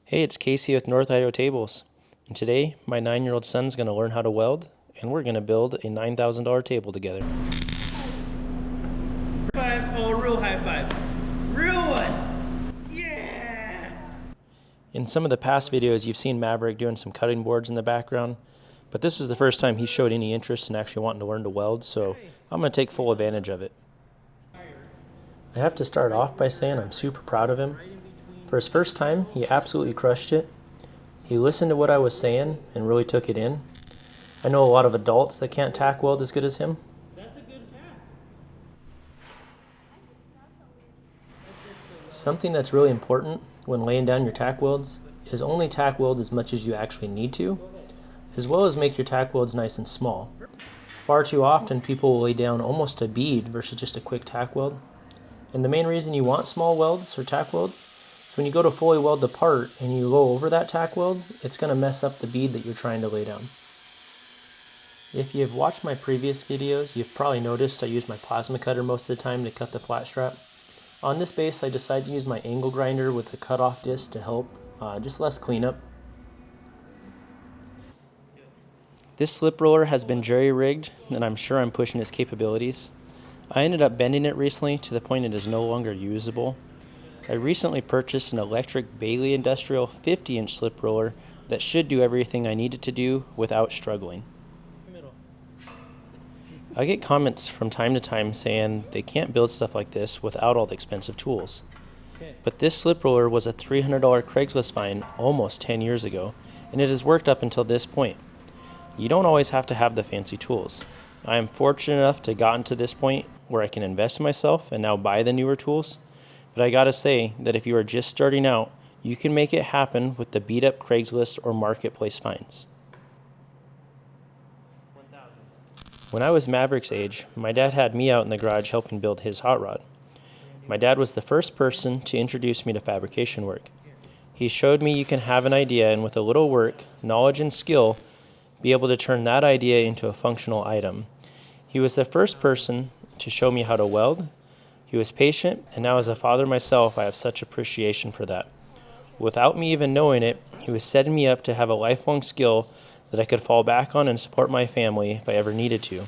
Hey, it's Casey with North Idaho Tables, and today my 9-year-old son's going to learn how to weld, and we're going to build a $9,000 table together. Real high five. Real one. Yeah! In some of the past videos, you've seen Maverick doing some cutting boards in the background, but this was the first time he showed any interest in actually wanting to learn to weld, so I'm going to take full advantage of it. I have to start off by saying I'm super proud of him. For his first time, he absolutely crushed it. He listened to what I was saying and really took it in. I know a lot of adults that can't tack weld as good as him. That's a good tack. Something that's really important when laying down your tack welds is only tack weld as much as you actually need to, as well as make your tack welds nice and small. Far too often people will lay down almost a bead versus just a quick tack weld. And the main reason you want small welds or tack welds is when you go to fully weld the part and you go over that tack weld, it's going to mess up the bead that you're trying to lay down. If you've watched my previous videos, you've probably noticed I use my plasma cutter most of the time to cut the flat strap. On this base, I decided to use my angle grinder with the cutoff disc to help, just less cleanup. This slip roller has been jerry-rigged, and I'm sure I'm pushing its capabilities. I ended up bending it recently to the point it is no longer usable. I recently purchased an electric Bailey Industrial 50-inch slip roller that should do everything I need it to do without struggling. I get comments from time to time saying they can't build stuff like this without all the expensive tools. But this slip roller was a $300 Craigslist find almost 10 years ago, and it has worked up until this point. You don't always have to have the fancy tools. I am fortunate enough to gotten to this point where I can invest in myself and now buy the newer tools. But I gotta say that if you are just starting out, you can make it happen with the beat up Craigslist or marketplace finds. When I was Maverick's age, my dad had me out in the garage helping build his hot rod. My dad was the first person to introduce me to fabrication work. He showed me you can have an idea and with a little work, knowledge, and skill, be able to turn that idea into a functional item. He was the first person to show me how to weld. He was patient, and now as a father myself, I have such appreciation for that. Without me even knowing it, he was setting me up to have a lifelong skill that I could fall back on and support my family if I ever needed to.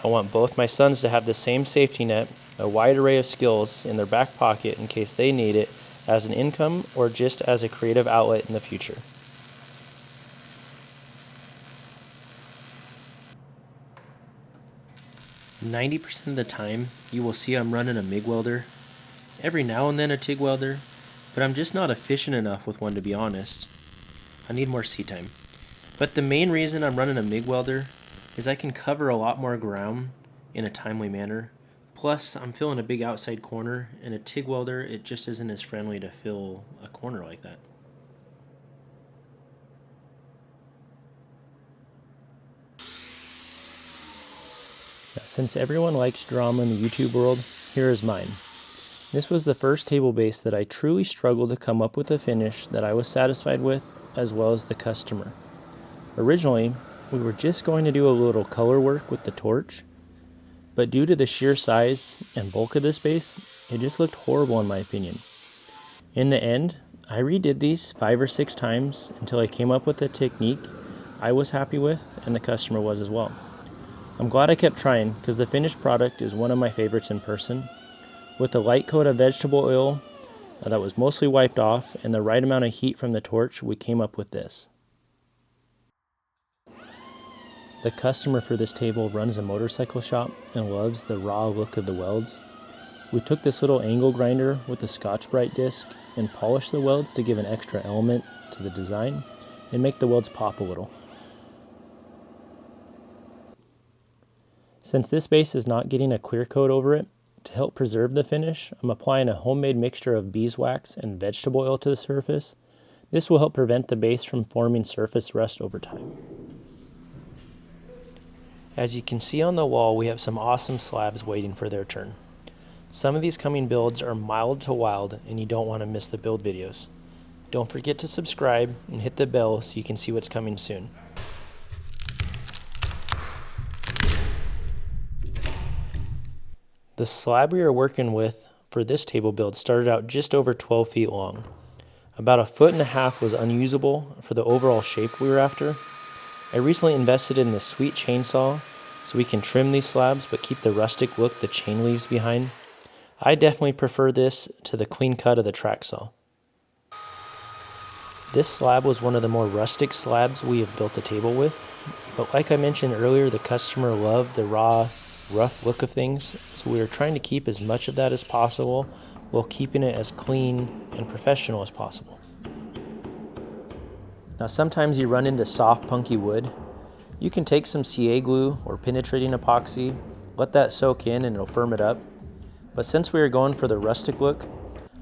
I want both my sons to have the same safety net, a wide array of skills in their back pocket in case they need it as an income or just as a creative outlet in the future. "90% of the time, you will see I'm running a MIG welder. Every now and then a TIG welder, but I'm just not efficient enough with one, to be honest. I need more seat time. But the main reason I'm running a MIG welder is I can cover a lot more ground in a timely manner. Plus, I'm filling a big outside corner, and a TIG welder, it just isn't as friendly to fill a corner like that. Now, since everyone likes drama in the YouTube world, here is mine. This was the first table base that I truly struggled to come up with a finish that I was satisfied with, as well as the customer. Originally, we were just going to do a little color work with the torch, but due to the sheer size and bulk of this base, it just looked horrible in my opinion. In the end, I redid these 5 or 6 times until I came up with a technique I was happy with and the customer was as well. I'm glad I kept trying because the finished product is one of my favorites in person. With a light coat of vegetable oil that was mostly wiped off and the right amount of heat from the torch, we came up with this. The customer for this table runs a motorcycle shop and loves the raw look of the welds. We took this little angle grinder with a Scotch-Brite disc and polished the welds to give an extra element to the design and make the welds pop a little. Since this base is not getting a clear coat over it, to help preserve the finish, I'm applying a homemade mixture of beeswax and vegetable oil to the surface. This will help prevent the base from forming surface rust over time. As you can see on the wall, we have some awesome slabs waiting for their turn. Some of these coming builds are mild to wild, and you don't want to miss the build videos. Don't forget to subscribe and hit the bell so you can see what's coming soon. The slab we are working with for this table build started out just over 12 feet long. About 1.5 feet was unusable for the overall shape we were after. I recently invested in this sweet chainsaw so we can trim these slabs but keep the rustic look the chain leaves behind. I definitely prefer this to the clean cut of the track saw. This slab was one of the more rustic slabs we have built the table with, but like I mentioned earlier, the customer loved the raw, rough look of things, so we were trying to keep as much of that as possible while keeping it as clean and professional as possible. Now sometimes you run into soft, punky wood. You can take some CA glue or penetrating epoxy, let that soak in and it'll firm it up. But since we were going for the rustic look,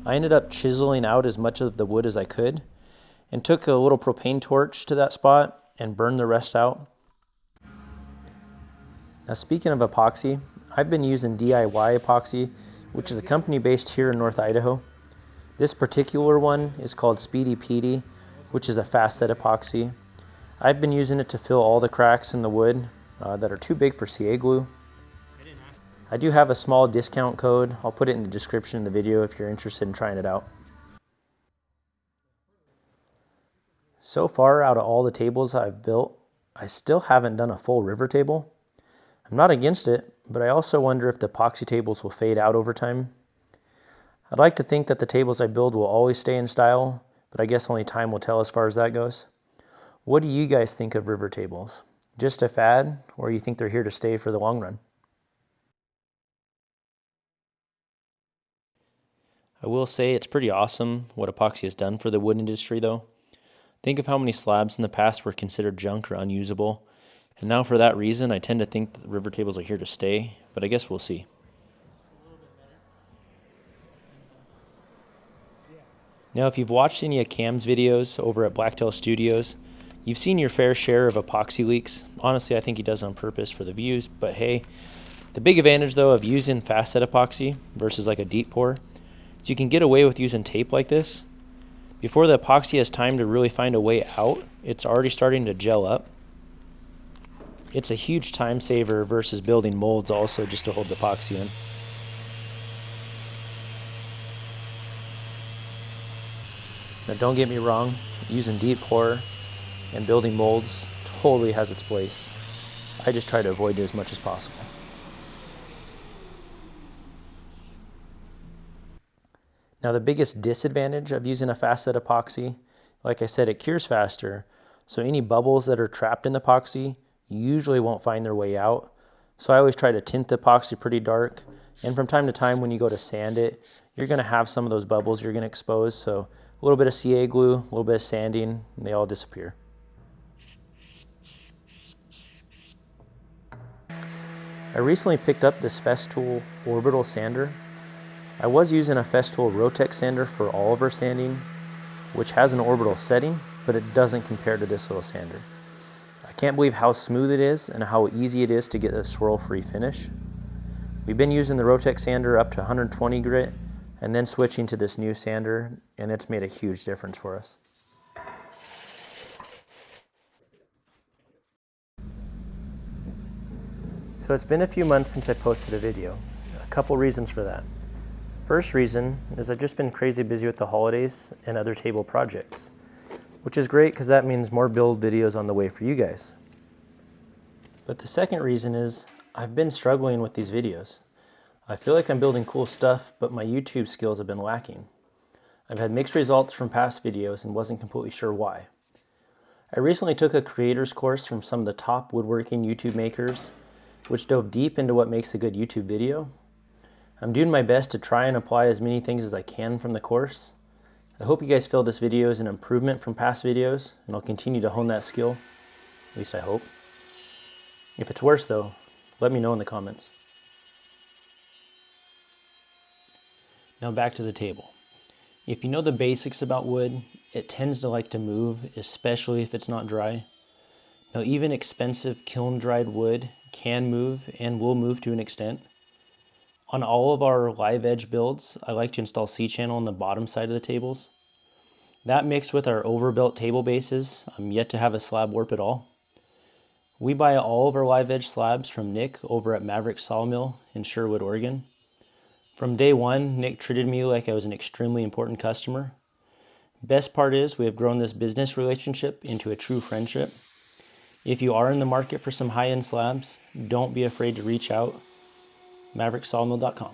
I ended up chiseling out as much of the wood as I could and took a little propane torch to that spot and burned the rest out. Now speaking of epoxy, I've been using DIY Epoxy, which is a company based here in North Idaho. This particular one is called Speedy Petey, which is a fast set epoxy. I've been using it to fill all the cracks in the wood that are too big for CA glue. I do have a small discount code. I'll put it in the description of the video if you're interested in trying it out. So far, out of all the tables I've built, I still haven't done a full river table. I'm not against it, but I also wonder if the epoxy tables will fade out over time. I'd like to think that the tables I build will always stay in style, but I guess only time will tell as far as that goes. What do you guys think of river tables? Just a fad, or you think they're here to stay for the long run? I will say it's pretty awesome what epoxy has done for the wood industry though. Think of how many slabs in the past were considered junk or unusable, and now for that reason I tend to think that the river tables are here to stay, but I guess we'll see. Now if you've watched any of Cam's videos over at Blacktail Studios, you've seen your fair share of epoxy leaks. Honestly, I think he does on purpose for the views, but hey, the big advantage though of using fast set epoxy versus like a deep pour is you can get away with using tape like this. Before the epoxy has time to really find a way out, it's already starting to gel up. It's a huge time saver versus building molds also just to hold the epoxy in. Now don't get me wrong, using deep pour and building molds totally has its place. I just try to avoid it as much as possible. Now the biggest disadvantage of using a fast set epoxy, like I said, it cures faster, so any bubbles that are trapped in the epoxy usually won't find their way out. So I always try to tint the epoxy pretty dark, and from time to time when you go to sand it, you're going to have some of those bubbles you're going to expose, so a little bit of CA glue, a little bit of sanding, and they all disappear. I recently picked up this Festool orbital sander. I was using a Festool Rotex sander for all of our sanding, which has an orbital setting, but it doesn't compare to this little sander. I can't believe how smooth it is and how easy it is to get a swirl-free finish. We've been using the Rotex sander up to 120 grit and then switching to this new sander, and it's made a huge difference for us. So it's been a few months since I posted a video. A couple reasons for that. First reason is I've just been crazy busy with the holidays and other table projects, which is great because that means more build videos on the way for you guys. But the second reason is I've been struggling with these videos. I feel like I'm building cool stuff, but my YouTube skills have been lacking. I've had mixed results from past videos and wasn't completely sure why. I recently took a creator's course from some of the top woodworking YouTube makers, which dove deep into what makes a good YouTube video. I'm doing my best to try and apply as many things as I can from the course. I hope you guys feel this video is an improvement from past videos, and I'll continue to hone that skill. At least I hope. If it's worse though, let me know in the comments. Now back to the table. If you know the basics about wood, it tends to like to move, especially if it's not dry. Now even expensive kiln-dried wood can move and will move to an extent. On all of our live edge builds, I like to install C-channel on the bottom side of the tables. That mixed with our overbuilt table bases, I'm yet to have a slab warp at all. We buy all of our live edge slabs from Nick over at Maverick Sawmill in Sherwood, Oregon. From day one, Nick treated me like I was an extremely important customer. Best part is we have grown this business relationship into a true friendship. If you are in the market for some high-end slabs, don't be afraid to reach out. MaverickSawmill.com.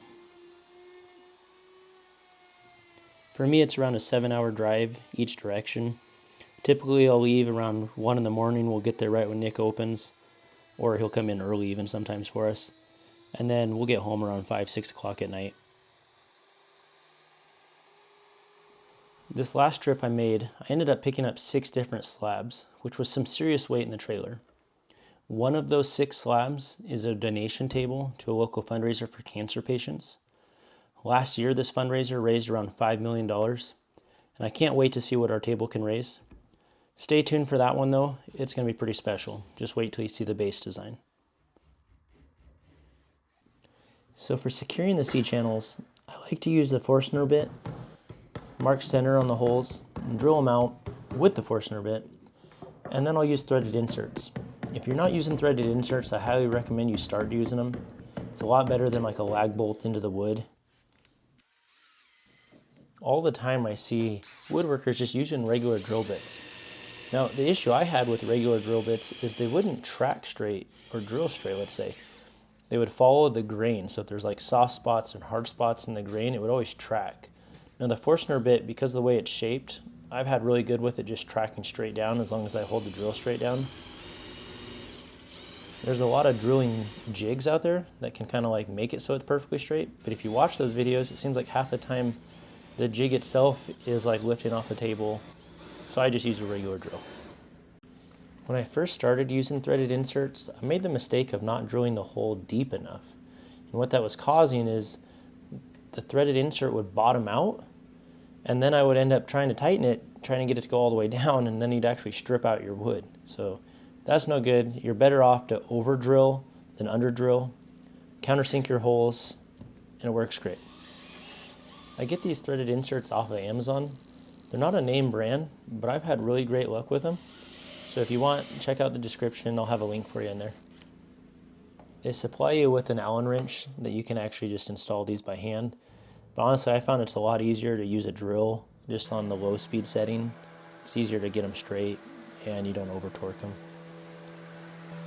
For me, it's around a 7-hour drive each direction. Typically, I'll leave around 1 in the morning. We'll get there right when Nick opens, or he'll come in early even sometimes for us. And then we'll get home around 5, 6 o'clock at night. This last trip I made, I ended up picking up 6 different slabs, which was some serious weight in the trailer. One of those 6 slabs is a donation table to a local fundraiser for cancer patients. Last year, this fundraiser raised around $5 million, and I can't wait to see what our table can raise. Stay tuned for that one though, it's going to be pretty special. Just wait till you see the base design. So for securing the C-channels, I like to use the Forstner bit, mark center on the holes, and drill them out with the Forstner bit, and then I'll use threaded inserts. If you're not using threaded inserts, I highly recommend you start using them. It's a lot better than like a lag bolt into the wood. All the time I see woodworkers just using regular drill bits. Now, the issue I had with regular drill bits is they wouldn't track straight or drill straight, let's say. They would follow the grain. So if there's like soft spots and hard spots in the grain, it would always track. Now the Forstner bit, because of the way it's shaped, I've had really good with it just tracking straight down as long as I hold the drill straight down. There's a lot of drilling jigs out there that can kind of like make it so it's perfectly straight. But if you watch those videos, it seems like half the time the jig itself is like lifting off the table. So I just use a regular drill. When I first started using threaded inserts, I made the mistake of not drilling the hole deep enough. And what that was causing is the threaded insert would bottom out, and then I would end up trying to tighten it, trying to get it to go all the way down, and then you'd actually strip out your wood. So that's no good. You're better off to over drill than under drill. Countersink your holes, and it works great. I get these threaded inserts off of Amazon. They're not a name brand, but I've had really great luck with them. So if you want, check out the description. I'll have a link for you in there. They supply you with an Allen wrench that you can actually just install these by hand. But honestly, I found it's a lot easier to use a drill just on the low speed setting. It's easier to get them straight and you don't over torque them.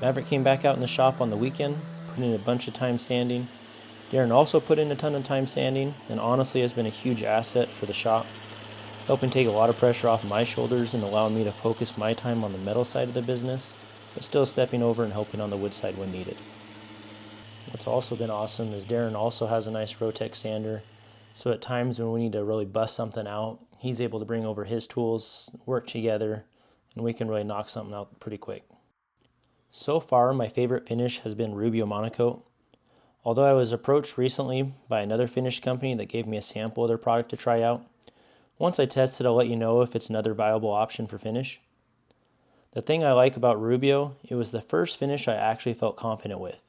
Maverick came back out in the shop on the weekend, put in a bunch of time sanding. Darren also put in a ton of time sanding and honestly has been a huge asset for the shop, helping take a lot of pressure off my shoulders and allowing me to focus my time on the metal side of the business, but still stepping over and helping on the wood side when needed. What's also been awesome is Darren also has a nice Rotex sander, so at times when we need to really bust something out, he's able to bring over his tools, work together, and we can really knock something out pretty quick. So far, my favorite finish has been Rubio Monocoat. Although I was approached recently by another finish company that gave me a sample of their product to try out, once I test it, I'll let you know if it's another viable option for finish. The thing I like about Rubio, it was the first finish I actually felt confident with.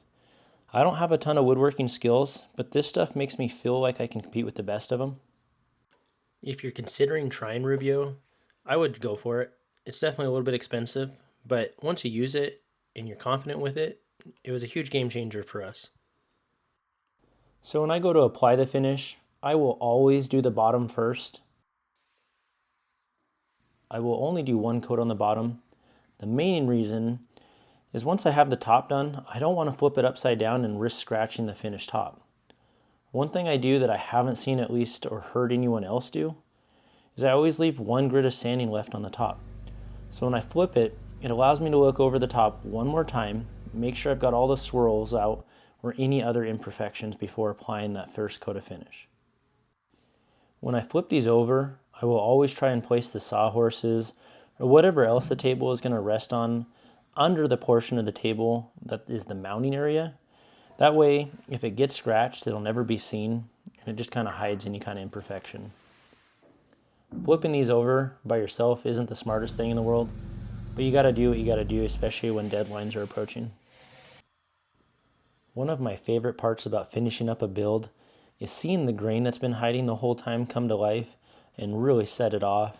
I don't have a ton of woodworking skills, but this stuff makes me feel like I can compete with the best of them. If you're considering trying Rubio, I would go for it. It's definitely a little bit expensive, but once you use it and you're confident with it, it was a huge game changer for us. So when I go to apply the finish, I will always do the bottom first. I will only do one coat on the bottom. The main reason is once I have the top done, I don't want to flip it upside down and risk scratching the finished top. One thing I do that I haven't seen at least or heard anyone else do is I always leave one grit of sanding left on the top. So when I flip it, it allows me to look over the top one more time, make sure I've got all the swirls out or any other imperfections before applying that first coat of finish. When I flip these over, I will always try and place the sawhorses or whatever else the table is going to rest on under the portion of the table that is the mounting area. That way, if it gets scratched, it'll never be seen and it just kind of hides any kind of imperfection. Flipping these over by yourself isn't the smartest thing in the world, but you got to do what you got to do, especially when deadlines are approaching. One of my favorite parts about finishing up a build is seeing the grain that's been hiding the whole time come to life and really set it off.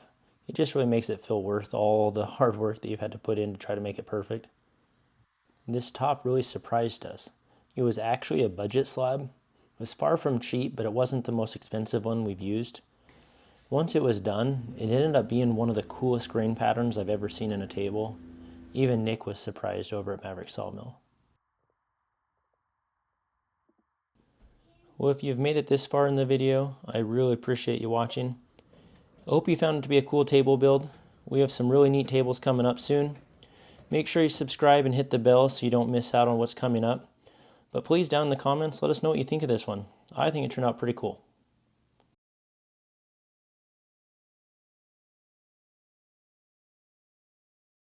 It just really makes it feel worth all the hard work that you've had to put in to try to make it perfect. This top really surprised us. It was actually a budget slab. It was far from cheap, but it wasn't the most expensive one we've used. Once it was done, it ended up being one of the coolest grain patterns I've ever seen in a table. Even Nick was surprised over at Maverick Sawmill. Well, if you've made it this far in the video, I really appreciate you watching. I hope you found it to be a cool table build. We have some really neat tables coming up soon. Make sure you subscribe and hit the bell so you don't miss out on what's coming up. But please, down in the comments, let us know what you think of this one. I think it turned out pretty cool.